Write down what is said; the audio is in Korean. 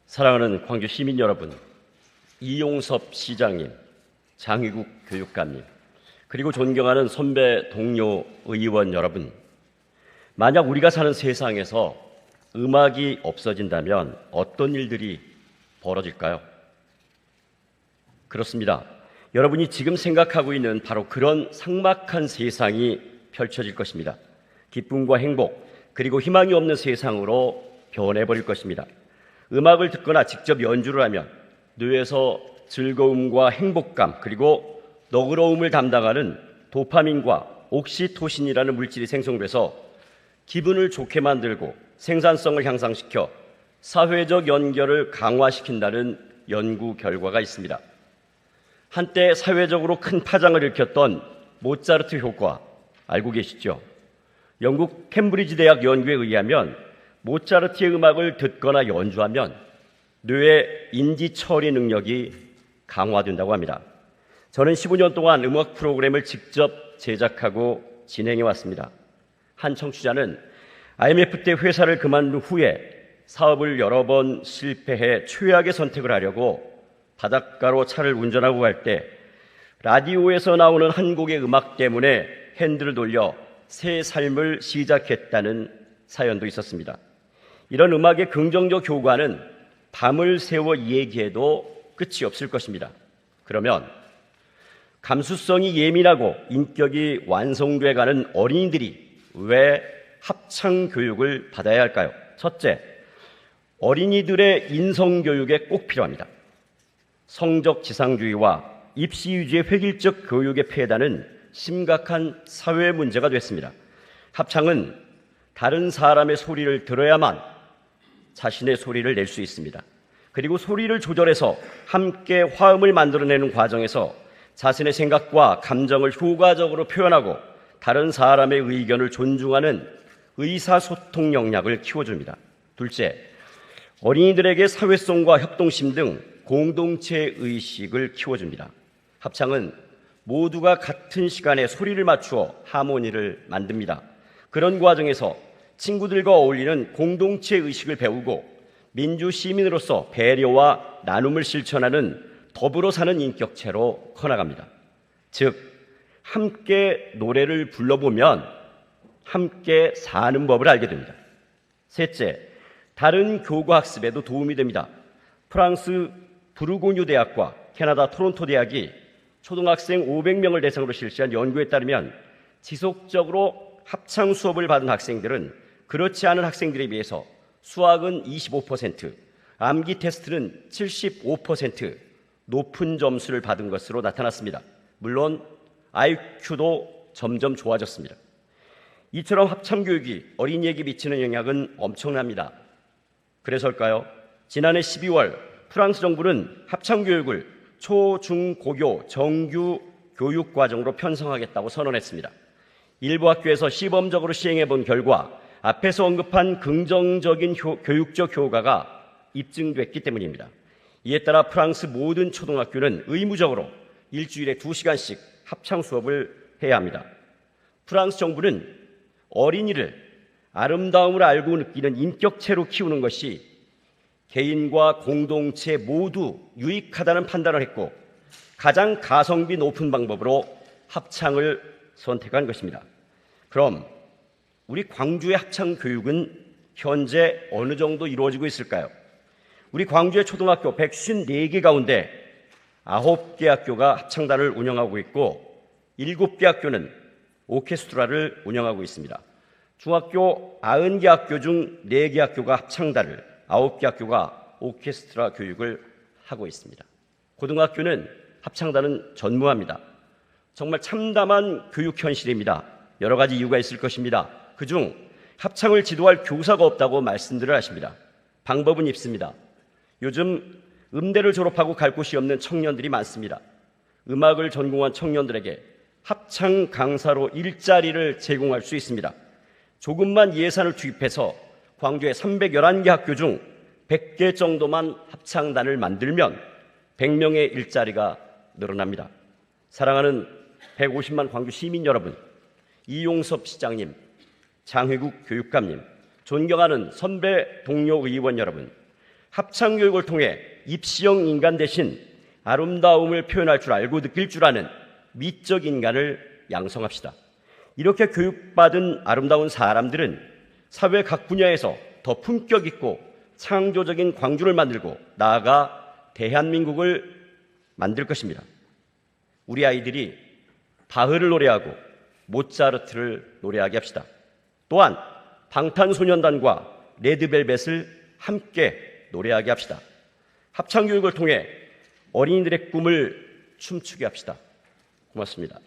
사랑하는 광주 시민 여러분, 이용섭 시장님, 장희국 교육감님, 그리고 존경하는 선배 동료 의원 여러분, 만약 우리가 사는 세상에서 음악이 없어진다면 어떤 일들이 벌어질까요? 그렇습니다. 여러분이 지금 생각하고 있는 바로 그런 삭막한 세상이 펼쳐질 것입니다. 기쁨과 행복, 그리고 희망이 없는 세상으로 변해버릴 것입니다. 음악을 듣거나 직접 연주를 하면 뇌에서 즐거움과 행복감, 그리고 너그러움을 담당하는 도파민과 옥시토신이라는 물질이 생성돼서 기분을 좋게 만들고 생산성을 향상시켜 사회적 연결을 강화시킨다는 연구 결과가 있습니다. 한때 사회적으로 큰 파장을 일으켰던 모차르트 효과 알고 계시죠? 영국 캠브리지 대학 연구에 의하면 모차르트의 음악을 듣거나 연주하면 뇌의 인지 처리 능력이 강화된다고 합니다. 저는 15년 동안 음악 프로그램을 직접 제작하고 진행해 왔습니다. 한 청취자는 IMF 때 회사를 그만둔 후에 사업을 여러 번 실패해 최악의 선택을 하려고 바닷가로 차를 운전하고 갈 때 라디오에서 나오는 한 곡의 음악 때문에 핸들을 돌려 새 삶을 시작했다는 사연도 있었습니다. 이런 음악의 긍정적 효과는 밤을 새워 얘기해도 끝이 없을 것입니다. 그러면 감수성이 예민하고 인격이 완성돼가는 어린이들이 왜 합창 교육을 받아야 할까요? 첫째, 어린이들의 인성교육에 꼭 필요합니다. 성적 지상주의와 입시 위주의 획일적 교육의 폐해다는 심각한 사회 문제가 됐습니다. 합창은 다른 사람의 소리를 들어야만 자신의 소리를 낼 수 있습니다. 그리고 소리를 조절해서 함께 화음을 만들어내는 과정에서 자신의 생각과 감정을 효과적으로 표현하고 다른 사람의 의견을 존중하는 의사소통 역량을 키워줍니다. 둘째, 어린이들에게 사회성과 협동심 등 공동체 의식을 키워줍니다. 합창은 모두가 같은 시간에 소리를 맞추어 하모니를 만듭니다. 그런 과정에서 친구들과 어울리는 공동체 의식을 배우고 민주 시민으로서 배려와 나눔을 실천하는 더불어 사는 인격체로 커나갑니다. 즉, 함께 노래를 불러보면 함께 사는 법을 알게 됩니다. 셋째, 다른 교과 학습에도 도움이 됩니다. 프랑스 부르고뉴 대학과 캐나다 토론토 대학이 초등학생 500명을 대상으로 실시한 연구에 따르면 지속적으로 합창 수업을 받은 학생들은 그렇지 않은 학생들에 비해서 수학은 25%, 암기 테스트는 75% 높은 점수를 받은 것으로 나타났습니다. 물론 IQ도 점점 좋아졌습니다. 이처럼 합창교육이 어린이에게 미치는 영향은 엄청납니다. 그래서일까요? 지난해 12월 프랑스 정부는 합창교육을 초, 중, 고교 정규 교육과정으로 편성하겠다고 선언했습니다. 일부 학교에서 시범적으로 시행해 본 결과 앞에서 언급한 긍정적인 교육적 효과가 입증됐기 때문입니다. 이에 따라 프랑스 모든 초등학교는 의무적으로 일주일에 2시간씩 합창 수업을 해야 합니다. 프랑스 정부는 어린이를 아름다움을 알고 느끼는 인격체로 키우는 것이 개인과 공동체 모두 유익하다는 판단을 했고 가장 가성비 높은 방법으로 합창을 선택한 것입니다. 그럼 우리 광주의 합창 교육은 현재 어느 정도 이루어지고 있을까요? 우리 광주의 초등학교 154개 가운데 9개 학교가 합창단을 운영하고 있고 7개 학교는 오케스트라를 운영하고 있습니다. 중학교 90개 학교 중 4개 학교가 합창단을, 9개 학교가 오케스트라 교육을 하고 있습니다. 고등학교는 합창단은 전무합니다. 정말 참담한 교육 현실입니다. 여러 가지 이유가 있을 것입니다. 그중 합창을 지도할 교사가 없다고 말씀들을 하십니다. 방법은 있습니다. 요즘 음대를 졸업하고 갈 곳이 없는 청년들이 많습니다. 음악을 전공한 청년들에게 합창 강사로 일자리를 제공할 수 있습니다. 조금만 예산을 투입해서 광주의 311개 학교 중 100개 정도만 합창단을 만들면 100명의 일자리가 늘어납니다. 사랑하는 150만 광주 시민 여러분, 이용섭 시장님, 장희국 교육감님, 존경하는 선배 동료 의원 여러분, 합창교육을 통해 입시형 인간 대신 아름다움을 표현할 줄 알고 느낄 줄 아는 미적 인간을 양성합시다. 이렇게 교육받은 아름다운 사람들은 사회 각 분야에서 더 품격 있고 창조적인 광주를 만들고 나아가 대한민국을 만들 것입니다. 우리 아이들이 바흐를 노래하고 모차르트를 노래하게 합시다. 또한 방탄소년단과 레드벨벳을 함께 노래하게 합시다. 합창교육을 통해 어린이들의 꿈을 춤추게 합시다. 고맙습니다.